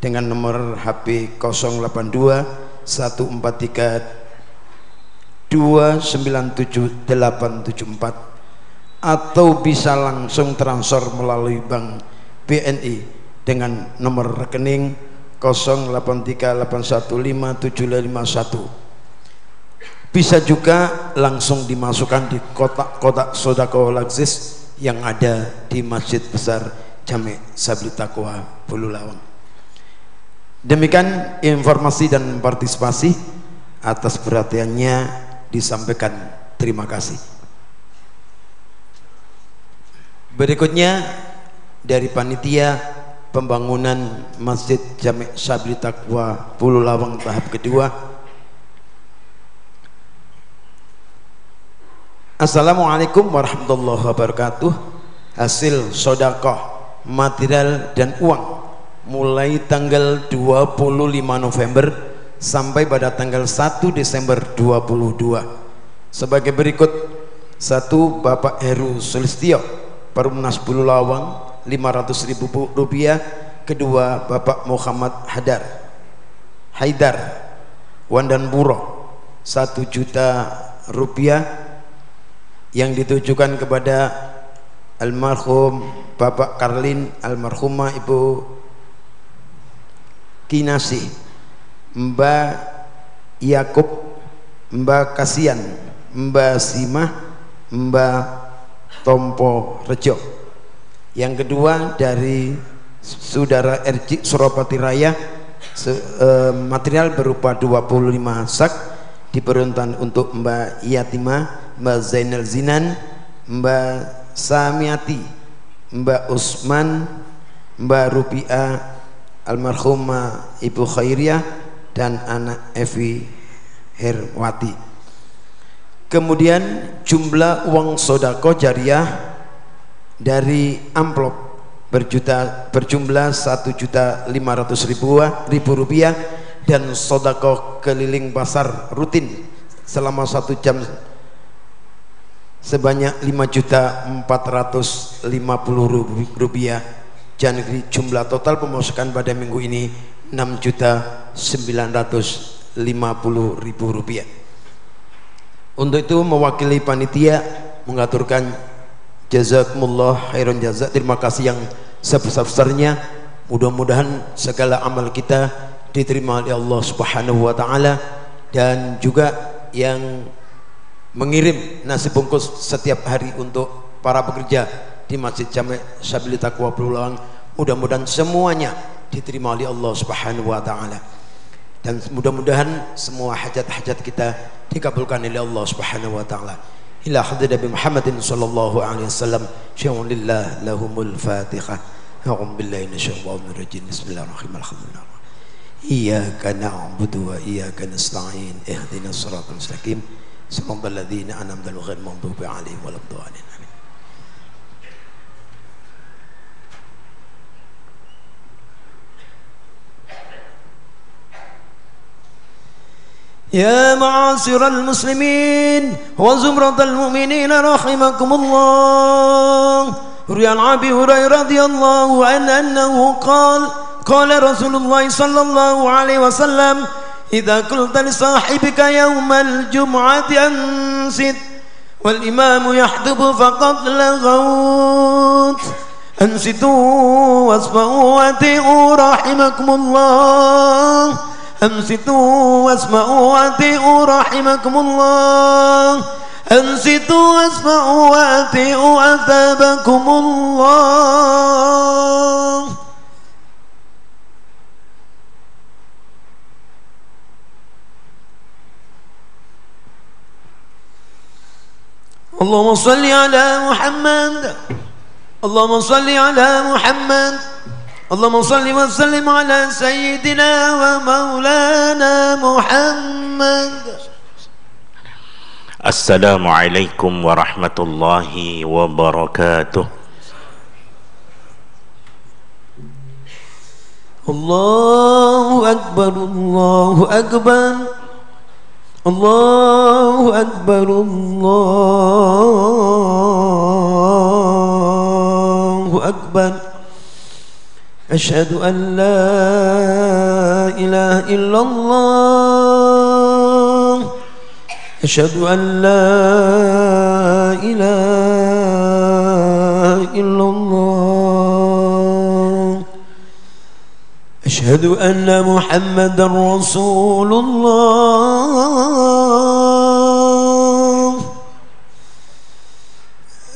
dengan nomor HP 082 143 297874, atau bisa langsung transfer melalui Bank BNI dengan nomor rekening 0838157551. Bisa juga langsung dimasukkan di kotak-kotak Sodako Laksis yang ada di Masjid Besar Jami' Sabli Taqwa Bululawang. Demikian informasi dan partisipasi. Atas perhatiannya disampaikan terima kasih. Berikutnya dari panitia pembangunan Masjid Jami' Sabli Taqwa Bululawang tahap kedua. Assalamualaikum warahmatullahi wabarakatuh. Hasil sodakoh material dan uang mulai tanggal 25 November sampai pada tanggal 1 Desember 2022 sebagai berikut. 1. Bapak Heru Sulistyo, Perumnas Bululawang, Rp500.000. Kedua, Bapak Muhammad Haidar Wandanburo, Rp1 juta yang ditujukan kepada almarhum Bapak Karlin, almarhumah Ibu Kinasi, Mbak Yakub, Mbak Kasian, Mbak Simah, Mbak Tompo Rejo. Yang kedua dari Saudara RJ Suropati Raya, material berupa 25 sak diperuntukkan untuk Mbak Yatimah, Mbak Zainal Zinan, Mbak Samiati, Mbak Usman, Mbak Rupiah, almarhumah Ibu Khairiyah, dan anak Evi Herwati. Kemudian jumlah uang sodako jariah dari amplop berjumlah Rp1.500.000 dan sodako keliling pasar rutin selama 1 jam sebanyak Rp5.450. Jadi jumlah total pemasukan pada minggu ini Rp6.950.000. Untuk itu mewakili panitia mengaturkan jazakumullah khairan jazak, terima kasih yang sebesar-besarnya. Mudah-mudahan segala amal kita diterima oleh Allah Subhanahu wa taala, dan juga yang mengirim nasi bungkus setiap hari untuk para pekerja di Masjid Jami' Sabli Taqwa Bululawang, mudah-mudahan semuanya diterima oleh Allah Subhanahu wa taala, dan mudah-mudahan semua hajat-hajat kita dikabulkan oleh Allah Subhanahu wa taala. Ila hadrati Nabi Muhammadin sallallahu alaihi wasallam. Sya'unillah lahumul Fatihah. A'udzu billahi minasyaitonir rajim. Bismillahirrahmanirrahim. Iyyaka na'budu wa iyyaka nasta'in. Ihdinas siratal mustaqim. Siratal ladzina an'amta 'alaihim ghairil maghdubi 'alaihim waladdallin. يا معاشر المسلمين وزمرة المؤمنين رحمكم الله. روي عن أبي هريرة رضي الله عنه أنه قال رسول الله صلى الله عليه وسلم: إذا قلت لصاحبك يوم الجمعة أنصت والإمام يخطب فقد لغوت، أنصتوا واسمعوا وأطيعوا رحمكم الله. أنصتوا واسمعوا وأطيعوا رحمكم الله. أنصتوا واسمعوا وأطيعوا أثابكم الله. اللهم صل على محمد. اللهم صل على محمد. اللهم صل وسلم على سيدنا ومولانا محمد. Assalamualaikum warahmatullahi wabarakatuh. Allahu Akbar, Allahu Akbar, Allahu Akbar, Allahu Akbar. أشهد أن لا إله إلا الله أشهد أن لا إله إلا الله أشهد أن محمدا رسول الله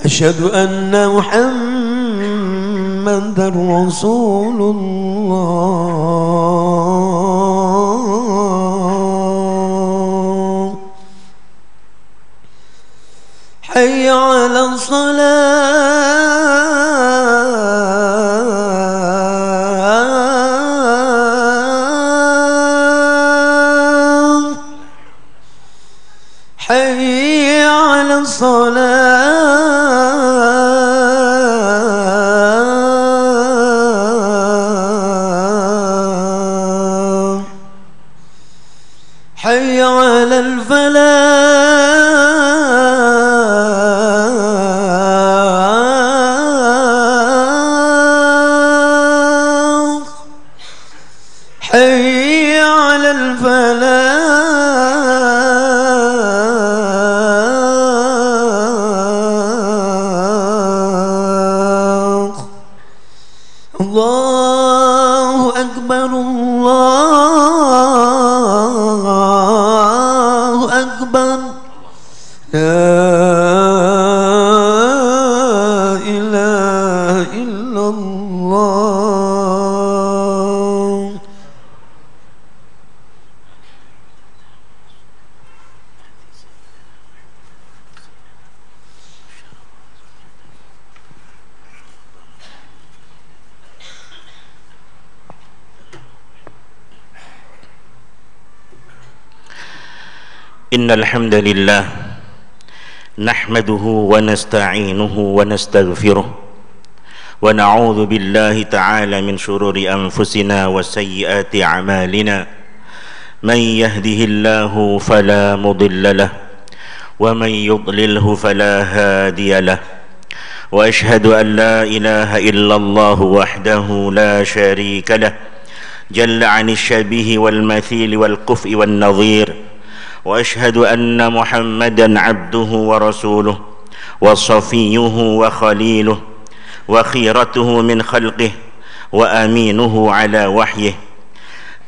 أشهد أن محمدا رسول الله حي على الصلاة حي على الصلاة حي على الفلاح حي على الفلاح الله أكبر الله أكبر لا إله إلا الله إن الحمد لله نحمده ونستعينه ونستغفره ونعوذ بالله تعالى من شرور أنفسنا وسيئات أعمالنا من يهده الله فلا مضل له ومن يضلله فلا هادي له وأشهد أن لا إله إلا الله وحده لا شريك له جل عن الشبيه والمثيل والكفء والنظير وأشهد أن محمدا عبده ورسوله وصفيه وخليله وخيرته من خلقه وأمينه على وحيه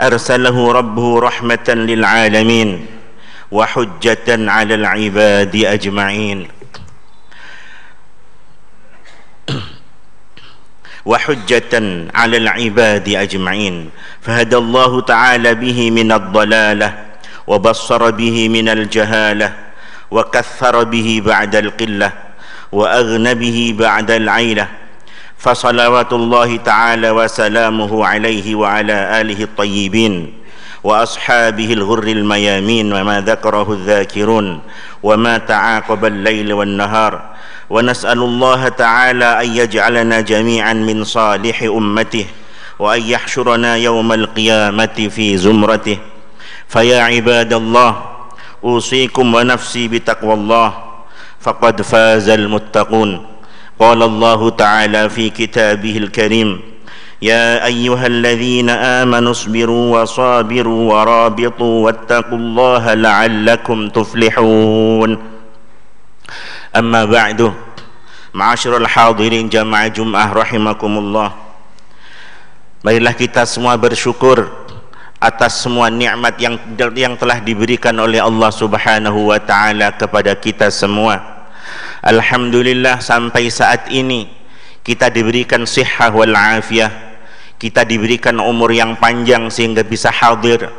أرسله ربه رحمة للعالمين وحجة على العباد أجمعين وحجة على العباد أجمعين فهدى الله تعالى به من الضلالة وبصر به من الجهالة وكثر به بعد القلة وأغنى به بعد العيلة فصلوات الله تعالى وسلامه عليه وعلى آله الطيبين وأصحابه الغر الميامين وما ذكره الذاكرون وما تعاقب الليل والنهار ونسأل الله تعالى أن يجعلنا جميعا من صالح أمته وأن يحشرنا يوم القيامة في زمرته فيا عباد الله أوصيكم ونفسي بتقوى الله فقد فاز المتقون قال الله تعالى في كتابه الكريم يا أيها الذين آمنوا اصبروا وصابروا ورابطوا واتقوا الله لعلكم تفلحون أما بعد معاشر الحاضرين jamaah Jumat rahimakumullah, marilah kita semua bersyukur atas semua nikmat yang telah diberikan oleh Allah Subhanahu wa taala kepada kita semua. Alhamdulillah sampai saat ini kita diberikan sihah wal afiyah, kita diberikan umur yang panjang sehingga bisa hadir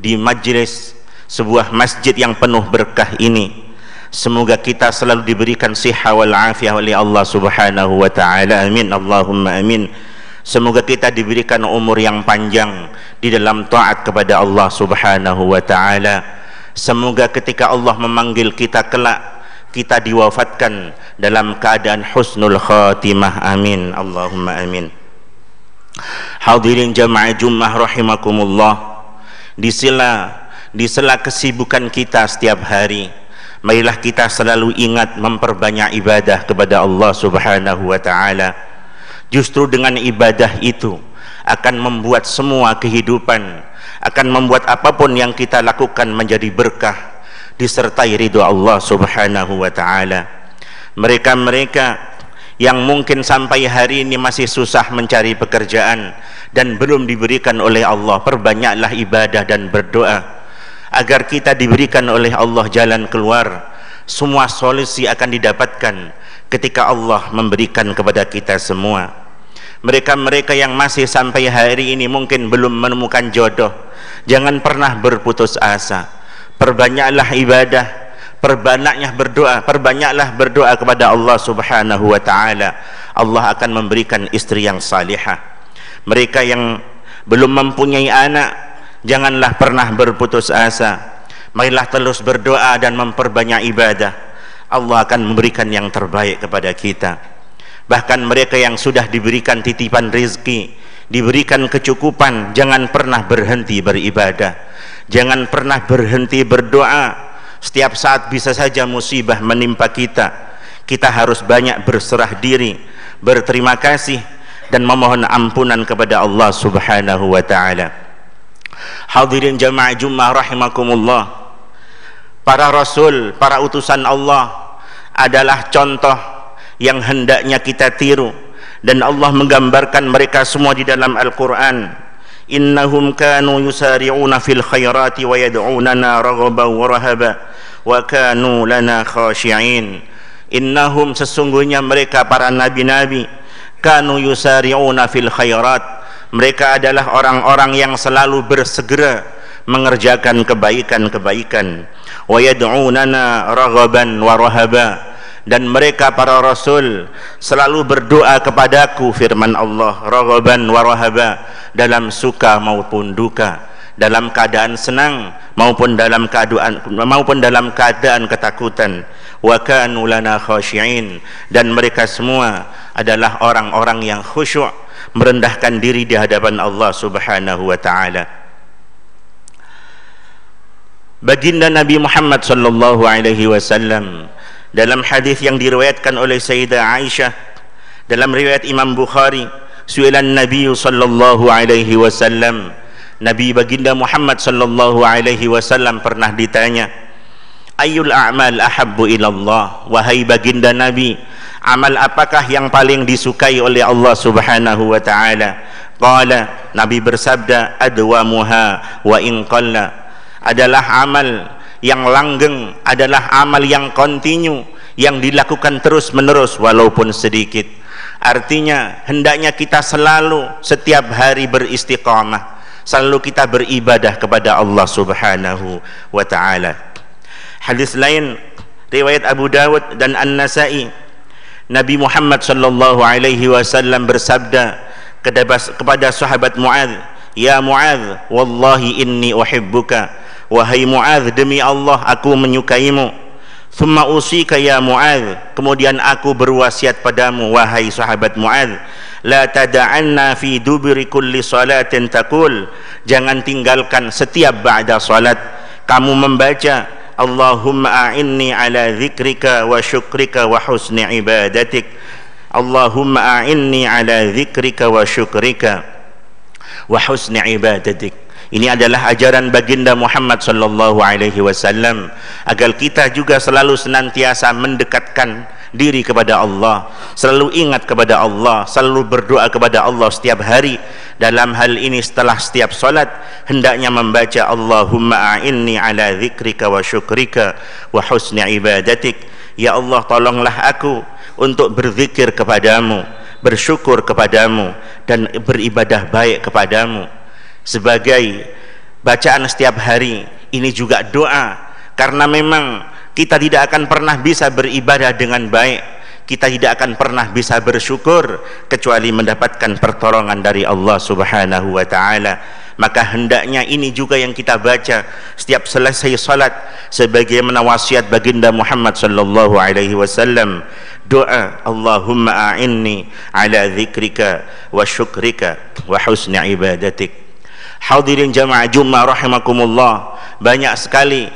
di majlis sebuah masjid yang penuh berkah ini. Semoga kita selalu diberikan sihah wal afiyah oleh Allah Subhanahu wa taala. Amin, Allahumma amin. Semoga kita diberikan umur yang panjang di dalam taat kepada Allah Subhanahu wa taala. Semoga ketika Allah memanggil kita kelak, kita diwafatkan dalam keadaan husnul khatimah. Amin, Allahumma amin. Hadirin jamaah Jumat rahimakumullah, di sela kesibukan kita setiap hari, marilah kita selalu ingat memperbanyak ibadah kepada Allah Subhanahu wa taala. Justru dengan ibadah itu akan membuat semua kehidupan, akan membuat apapun yang kita lakukan menjadi berkah disertai ridho Allah Subhanahu wa taala. Mereka-mereka yang mungkin sampai hari ini masih susah mencari pekerjaan dan belum diberikan oleh Allah, perbanyaklah ibadah dan berdoa agar kita diberikan oleh Allah jalan keluar. Semua solusi akan didapatkan ketika Allah memberikan kepada kita semua. Mereka-mereka yang masih sampai hari ini mungkin belum menemukan jodoh, jangan pernah berputus asa. Perbanyaklah ibadah, perbanyaklah berdoa kepada Allah Subhanahu wa taala. Allah akan memberikan istri yang salihah. Mereka yang belum mempunyai anak, janganlah pernah berputus asa. Marilah terus berdoa dan memperbanyak ibadah. Allah akan memberikan yang terbaik kepada kita. Bahkan mereka yang sudah diberikan titipan rezeki, diberikan kecukupan, jangan pernah berhenti beribadah, jangan pernah berhenti berdoa. Setiap saat bisa saja musibah menimpa kita. Kita harus banyak berserah diri, berterima kasih, dan memohon ampunan kepada Allah Subhanahu wa taala. Hadirin jamaah Jumat rahimakumullah, para rasul, para utusan Allah adalah contoh yang hendaknya kita tiru, dan Allah menggambarkan mereka semua di dalam Al-Quran. Innahum kanu yusari'una fil khairati wa yad'unana raghaban wa rahaba wa kanu lana khashi'in. Innahum, sesungguhnya mereka para nabi-nabi, kanu yusari'una fil khairat, mereka adalah orang-orang yang selalu bersegera mengerjakan kebaikan-kebaikan. Wa yad'unana raghaban wa rahaba, dan mereka para rasul selalu berdoa kepadaku, firman Allah, raghaban wa rahaba, dalam suka maupun duka, dalam keadaan senang maupun dalam keadaan ketakutan. Wa kanu lana khashi'in, dan mereka semua adalah orang-orang yang khusyuk, merendahkan diri di hadapan Allah Subhanahu wa taala. Baginda Nabi Muhammad sallallahu alaihi wasallam dalam hadis yang diriwayatkan oleh Sayyidah Aisyah dalam riwayat Imam Bukhari, su'ilan Nabi sallallahu alaihi wasallam, Nabi baginda Muhammad sallallahu alaihi wasallam pernah ditanya, ayyul a'mal ahabbu ilallah, wahai baginda Nabi, amal apakah yang paling disukai oleh Allah Subhanahu wa taala? Qala, Nabi bersabda, adwamuha wa in qalla, adalah amal yang langgeng, adalah amal yang kontinu, yang dilakukan terus menerus walaupun sedikit. Artinya hendaknya kita selalu setiap hari beristiqamah, selalu kita beribadah kepada Allah Subhanahu wa ta'ala. Hadis lain riwayat Abu Dawud dan An-Nasai, Nabi Muhammad sallallahu alaihi wasallam bersabda kepada sahabat Mu'adz, ya Mu'adz, wallahi inni uhibbuka, wahai Mu'adz, demi Allah aku menyukaimu. Thumma usika ya Mu'adz, kemudian aku berwasiat padamu wahai sahabat Mu'adz, la tada'anna fi duburi kulli salatin taqul, jangan tinggalkan setiap ba'da salat kamu membaca Allahumma a'inni ala dzikrika wa syukrika wa husni ibadatik. Allahumma a'inni ala dzikrika wa syukrika wa husni ibadatik. Ini adalah ajaran baginda Muhammad sallallahu alaihi wasallam agar kita juga selalu senantiasa mendekatkan diri kepada Allah, selalu ingat kepada Allah, selalu berdoa kepada Allah setiap hari. Dalam hal ini setelah setiap salat hendaknya membaca Allahumma a'inni ala dzikrika wa syukrika wa husni ibadatik. Ya Allah, tolonglah aku untuk berzikir kepadamu, bersyukur kepadamu, dan beribadah baik kepadamu. Sebagai bacaan setiap hari ini juga doa, karena memang kita tidak akan pernah bisa beribadah dengan baik, kita tidak akan pernah bisa bersyukur kecuali mendapatkan pertolongan dari Allah Subhanahu wa ta'ala. Maka hendaknya ini juga yang kita baca setiap selesai salat, sebagaimana wasiat baginda Muhammad sallallahu alaihi wasallam, doa Allahumma a'inni ala dzikrika wa syukrika wa husni ibadatik. Hadirin jamaah Jumat rahimakumullah, banyak sekali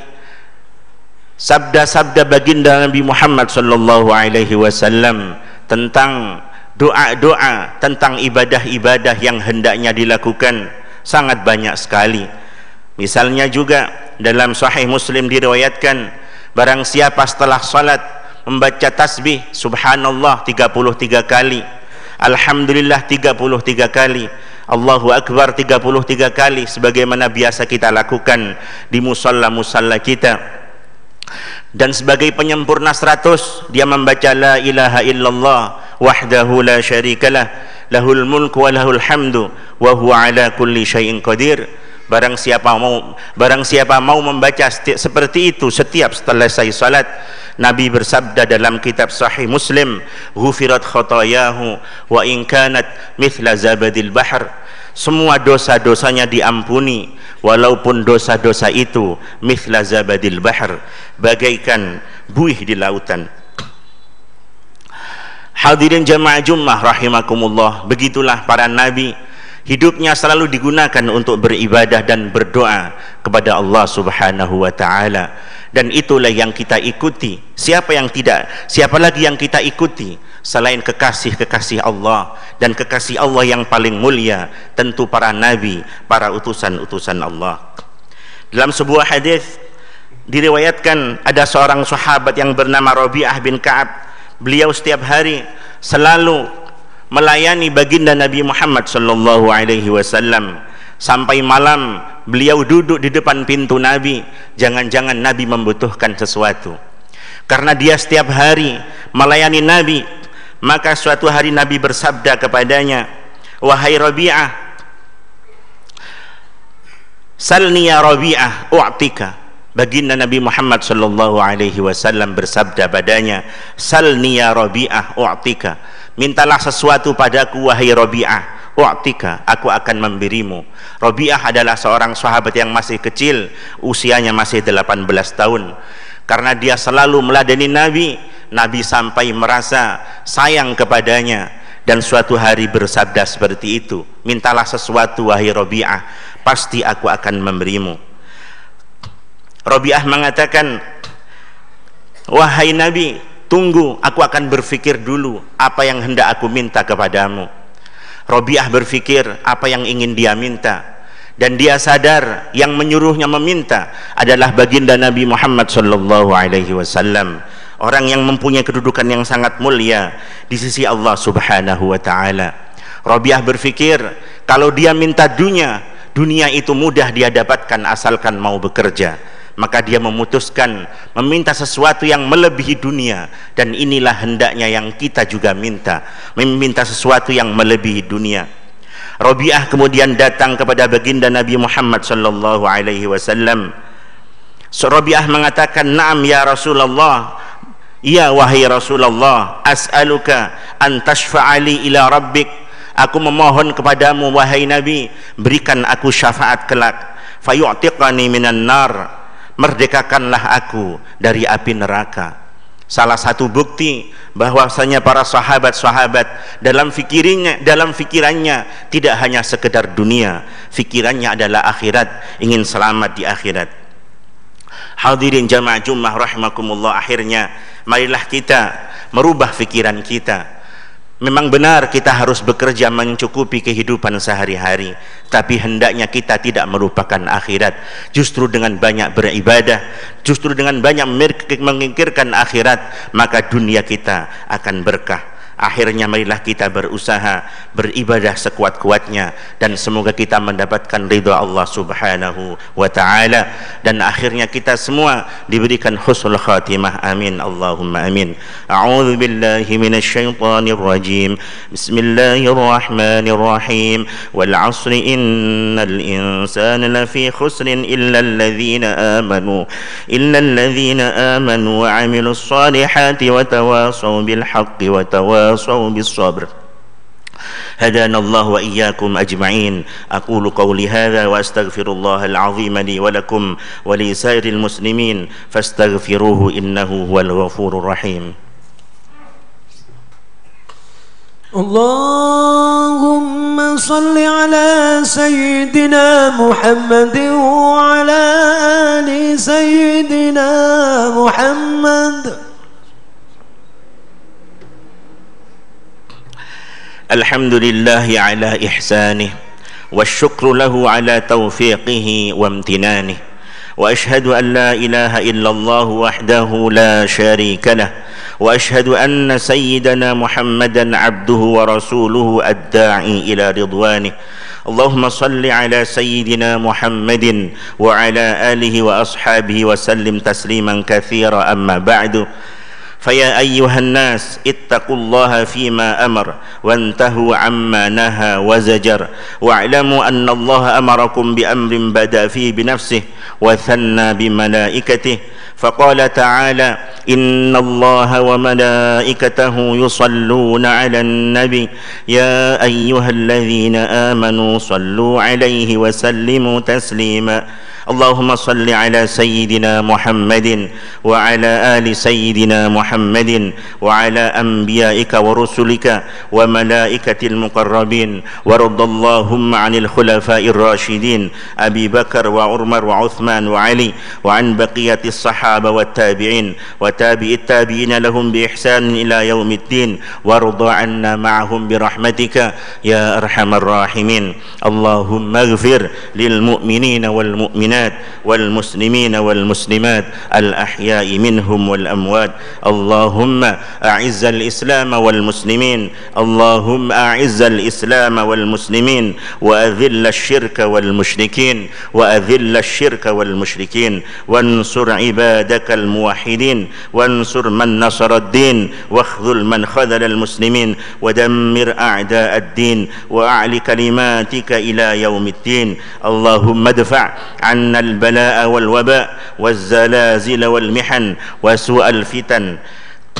sabda-sabda baginda Nabi Muhammad sallallahu alaihi wasallam tentang doa-doa tentang ibadah-ibadah yang hendaknya dilakukan sangat banyak sekali. Misalnya juga dalam Sahih Muslim diriwayatkan, barang siapa setelah salat membaca tasbih subhanallah 33 kali, alhamdulillah 33 kali, Allahu Akbar 33 kali, sebagaimana biasa kita lakukan di musalla-musalla kita, dan sebagai penyempurna 100 dia membaca la ilaha illallah wahdahu la syarikalah lahul mulku wa lahul hamdu wa huwa ala kulli syai'in qadir. Barang siapa mau membaca seperti itu setiap selesai salat, Nabi bersabda dalam kitab Sahih Muslim, ghufirat khotayahu wa in kanat mithla zabadil bahr, semua dosa-dosanya diampuni walaupun dosa-dosa itu mithla zabadil bahr, bagaikan buih di lautan. Hadirin jamaah Jummah rahimakumullah, begitulah para nabi, hidupnya selalu digunakan untuk beribadah dan berdoa kepada Allah Subhanahu wa taala, dan itulah yang kita ikuti. Siapa lagi yang kita ikuti selain kekasih Allah, dan kekasih Allah yang paling mulia tentu para nabi, para utusan-utusan Allah. Dalam sebuah hadis diriwayatkan ada seorang sahabat yang bernama Rabi'ah bin Ka'ab. Beliau setiap hari selalu melayani baginda Nabi Muhammad sallallahu alaihi wasallam. Sampai malam beliau duduk di depan pintu Nabi, jangan-jangan Nabi membutuhkan sesuatu. Karena dia setiap hari melayani Nabi, maka suatu hari Nabi bersabda kepadanya, wahai Rabi'ah, salni ya Rabi'ah u'tika. Baginda Nabi Muhammad sallallahu alaihi wasallam bersabda padanya, salni ya Rabi'ah u'tika, mintalah sesuatu padaku wahai Rabi'ah, u'tika, aku akan memberimu. Rabi'ah adalah seorang sahabat yang masih kecil, usianya masih 18 tahun. Karena dia selalu meladeni Nabi sampai merasa sayang kepadanya, dan suatu hari bersabda seperti itu, mintalah sesuatu wahai Rabi'ah, pasti aku akan memberimu. Rabi'ah mengatakan, wahai Nabi, tunggu, aku akan berpikir dulu apa yang hendak aku minta kepadamu. Rabi'ah berpikir apa yang ingin dia minta, dan dia sadar yang menyuruhnya meminta adalah baginda Nabi Muhammad sallallahu alaihi wasallam, orang yang mempunyai kedudukan yang sangat mulia di sisi Allah Subhanahu wa taala. Rabi'ah berpikir kalau dia minta dunia itu mudah dia dapatkan asalkan mau bekerja. Maka dia memutuskan meminta sesuatu yang melebihi dunia, dan inilah hendaknya yang kita juga minta, meminta sesuatu yang melebihi dunia. Rabi'ah kemudian datang kepada baginda Nabi Muhammad sallallahu alaihi wasallam. Rabi'ah mengatakan, "Na'am ya Rasulullah, ya wahai Rasulullah, as'aluka an tashfa'ali ila rabbik." Aku memohon kepadamu wahai Nabi, berikan aku syafaat kelak. Fayu'tiqani minan nar, merdekakanlah aku dari api neraka. Salah satu bukti bahwasanya para sahabat-sahabat dalam fikirannya tidak hanya sekedar dunia, fikirannya adalah akhirat, ingin selamat di akhirat. Hadirin jamaah Jummah rahimakumullah, akhirnya marilah kita merubah fikiran kita. Memang benar kita harus bekerja mencukupi kehidupan sehari-hari, tapi hendaknya kita tidak melupakan akhirat. Justru dengan banyak beribadah, justru dengan banyak memikirkan akhirat, maka dunia kita akan berkah. Akhirnya marilah kita berusaha beribadah sekuat-kuatnya, dan semoga kita mendapatkan ridha Allah Subhanahu wa taala, dan akhirnya kita semua diberikan husnul khatimah. Amin Allahumma amin. A'udzu billahi minasyaitonir rajim. Bismillahirrahmanirrahim. Wal 'asri innal insana lafi khusrin illa alladhina amanu wa 'amilus salihati wa tawasaw bil haqqi wa tawasaw بالصبر. هدانا الله وإياكم أجمعين. أقول قولي هذا وأستغفر الله العظيم لي ولكم ولسائر المسلمين فاستغفروه إنه هو الغفور الرحيم. اللهم صل على سيدنا محمد وعلى آل سيدنا محمد. الحمد لله على إحسانه والشكر له على توفيقه وامتنانه وأشهد أن لا إله إلا الله وحده لا شريك له وأشهد أن سيدنا محمدا عبده ورسوله الداعي إلى رضوانه اللهم صل على سيدنا محمد وعلى آله وأصحابه وسلم تسليما كثيرا أما بعد فيا أيها الناس اتقوا الله فيما أمر وانتهوا عما نهى وزجر واعلموا أن الله أمركم بأمر بدأ فيه بنفسه وثنى بملائكته فقال تعالى إن الله وملائكته يصلون على النبي يا أيها الذين آمنوا صلوا عليه وسلموا تسليما اللهم صل على سيدنا محمد وعلى آل سيدنا محمد وعلى أنبيائك ورسلك وملائكة المقربين وارض اللهم عن الخلفاء الراشدين أبي بكر وعمر وعثمان وعلي وعن بقية الصحابة والتابعين وتابع التابعين لهم بإحسان إلى يوم الدين وارض عنا معهم برحمتك يا أرحم الراحمين اللهم اغفر للمؤمنين والمؤمنات والمسلمين والمسلمات الأحياء منهم والأموات اللهم أعز الإسلام والمسلمين اللهم أعز الإسلام والمسلمين وأذل الشرك والمشركين وأذل الشرك والمشركين وانصر عبادك الموحدين وانصر من نصر الدين واخذل من خذل المسلمين ودمر أعداء الدين وأعل كلماتك إلى يوم الدين اللهم ادفع عنا البلاء والوباء والزلازل والمحن وسوء الفتن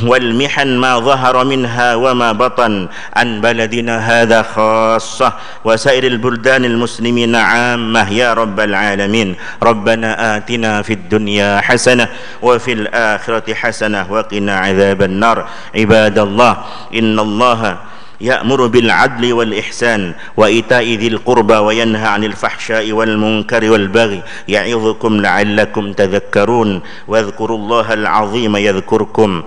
والمحن ما ظهر منها وما بطن عن بلدنا هذا خاصة وسائر البلدان المسلمين عامة يا رب العالمين ربنا آتنا في الدنيا حسنة وفي الآخرة حسنة وقنا عذاب النار عباد الله إن الله يأمر بالعدل والإحسان وإيتاء ذي القربى وينهى عن الفحشاء والمنكر والبغي يعظكم لعلكم تذكرون واذكروا الله العظيم يذكركم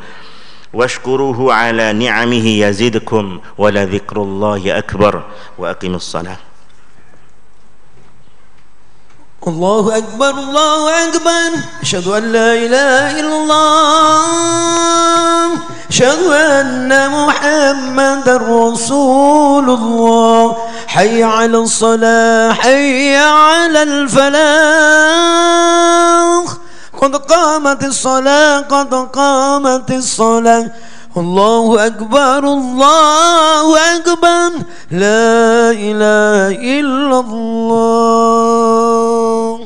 واشكروه على نعمه يزدكم ولذكر الله أكبر وأقم الصلاة الله أكبر الله أكبر أشهد أن لا إله إلا الله أشهد أن محمدا رسول الله حي على الصلاة حي على الفلاح قد قامت الصلاة قد قامت الصلاة الله أكبر الله أكبر لا إله إلا الله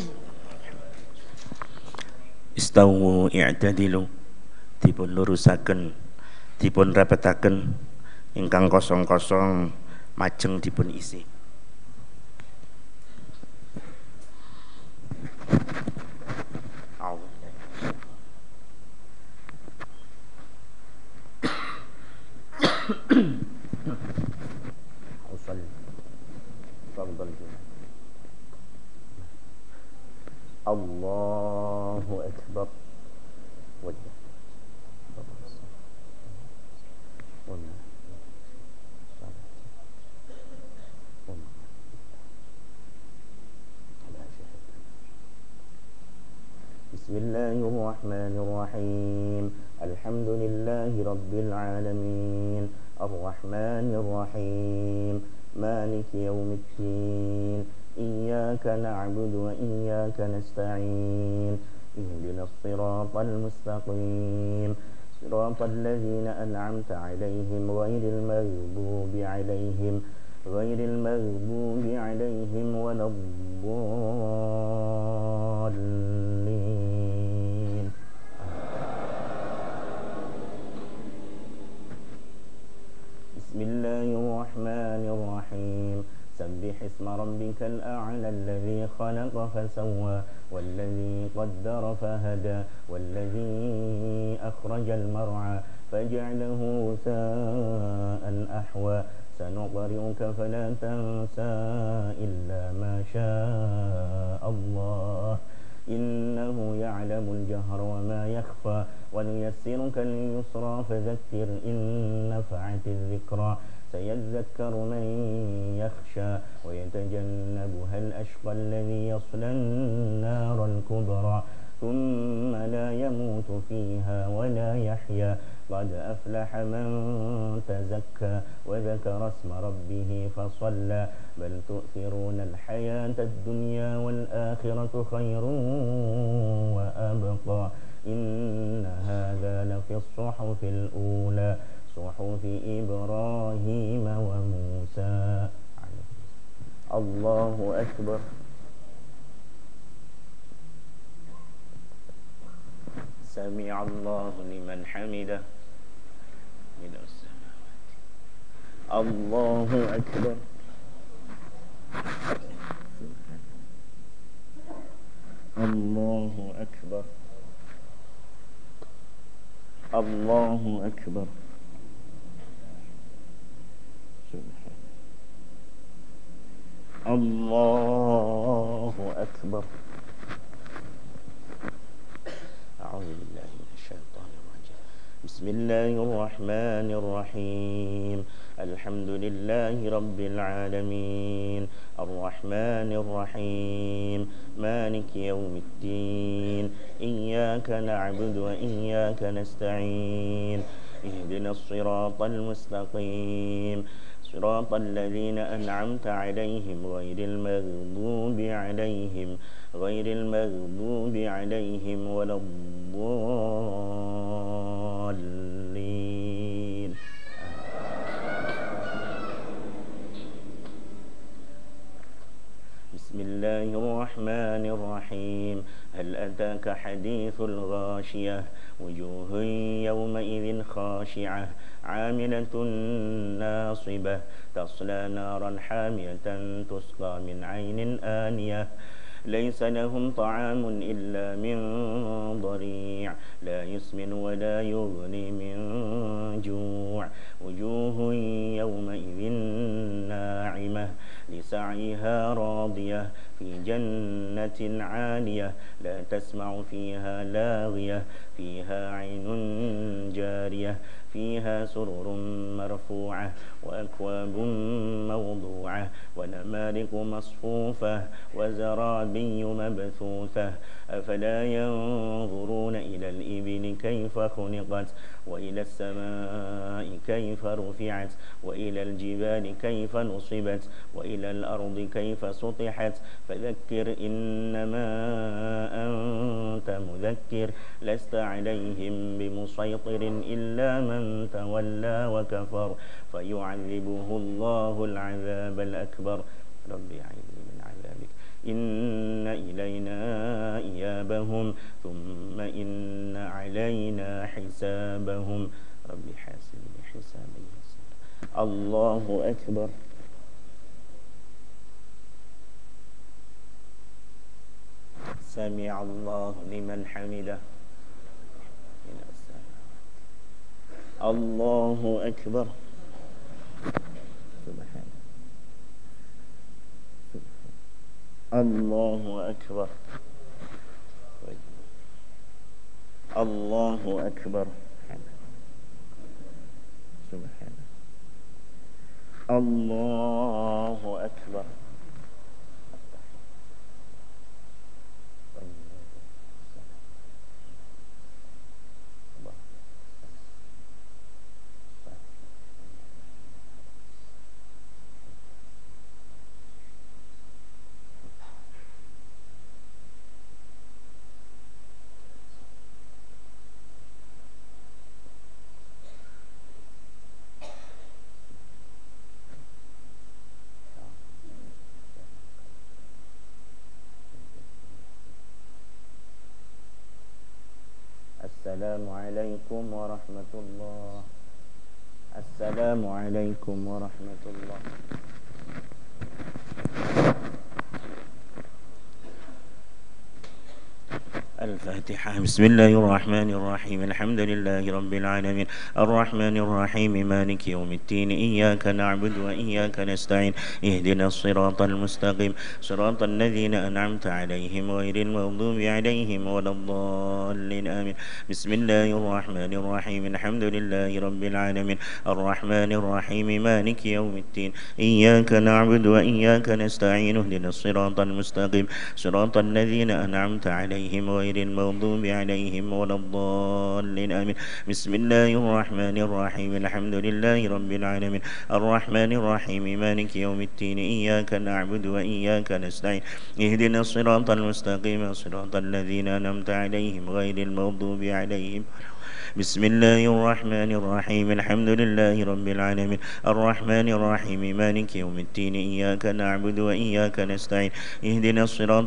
Istawu i'tadilu dipun lurusaken dipun repetaken ingkang kosong-kosong majeng dipun isi Allahu Akbar Bismillahirrahmanirrahim Alhamdulillahi Rabbil Alamin Ar-Rahmanir-Rahim Maliki Yawmiddin Iyyaka na'budu wa iyyaka nasta'in Ihdinas siratal mustaqim Siratal ladzina an'amta 'alaihim ghairil maghdubi 'alaihim waladdallin Bismillahirrahmanirrahim سبح اسم ربك الأعلى الذي خلق فسوى والذي قدر فهدى والذي أخرج المرعى فجعله غثاء أحوى سنقرئك فلا تنسى إلا ما شاء الله إنه يعلم الجهر وما يخفى ونيسرك لليسرى فذكر إن نفعت الذكرى سيذكر من يخشى ويتجنبها الأشقى الذي يصلى النار الكبرى ثم لا يموت فيها ولا يحيا قد أفلح من تزكى وذكر اسم ربه فصلى بل تؤثرون الحياة الدنيا والآخرة خير وأبقى إن هذا لفي الصحف الأولى صحف إبراهيم وموسى. الله أكبر. سمع الله لمن حمده من السماوات. الله أكبر. الله أكبر. الله أكبر. الله أكبر. أعوذ بالله من الشيطان الرجيم. بسم الله الرحمن الرحيم. الحمد لله رب العالمين الرحمن الرحيم مالك يوم الدين إياك نعبد وإياك نستعين اهدنا الصراط المستقيم صراط الذين أنعمت عليهم غير المغضوب عليهم ولا الضالين. بسم الله الرحمن الرحيم. هل أتاك حديث الغاشية وجوه يومئذ خاشعة عاملة ناصبة تصلى نارا حامية تسقى من عين آنية ليس لهم طعام إلا من ضريع لا يسمن ولا يغني من جوع وجوه يومئذ ناعمة لسعيها راضية في جنة عالية لا تسمع فيها لاغية فيها عين جارية فيها سرر مرفوعة وأكواب موضوعة ونمارق مصفوفة وزرابي مبثوثة أفلا ينظرون إلى الإبل كيف خلقت وإلى السماء كيف رفعت وإلى الجبال كيف نصبت وإلى الأرض كيف سطحت فذكر إنما أنت مذكر لست عليهم بمسيطر إلا من تولى وكفر فيعذبه الله العذاب الأكبر. رب أعذني من عذابك إن إلينا إيابهم ثم إن علينا حسابهم. رب حاسبني حسابا يسيرا. الله أكبر. سمع الله لمن حمده من السماوات. الله أكبر. سبحانه. الله أكبر. الله أكبر. سبحانه. الله أكبر. السلام عليكم ورحمة الله. السلام عليكم ورحمة الله. الفاتحة. بسم الله الرحمن الرحيم. الحمد لله رب العالمين الرحمن الرحيم مالك يوم الدين إياك نعبد وإياك نستعين اهدنا الصراط المستقيم صراط الذين أنعمت عليهم غير المغضوب عليهم ولا الضالين آمين. بسم الله الرحمن الرحيم. الحمد لله رب العالمين الرحمن الرحيم مالك يوم الدين إياك نعبد وإياك نستعين اهدنا الصراط المستقيم صراط الذين أنعمت عليهم غير المغضوب عليهم ولا الضالين آمين. بسم الله الرحمن الرحيم. الحمد لله رب العالمين الرحمن الرحيم مالك يوم الدين إياك نعبد وإياك نستعين اهدنا الصراط المستقيم صراط الذين أنعمت عليهم غير المغضوب عليهم. بسم الله الرحمن الرحيم. الحمد لله رب العالمين الرحمن الرحيم مالك يوم الدين إياك نعبد وإياك نستعين اهدنا الصراط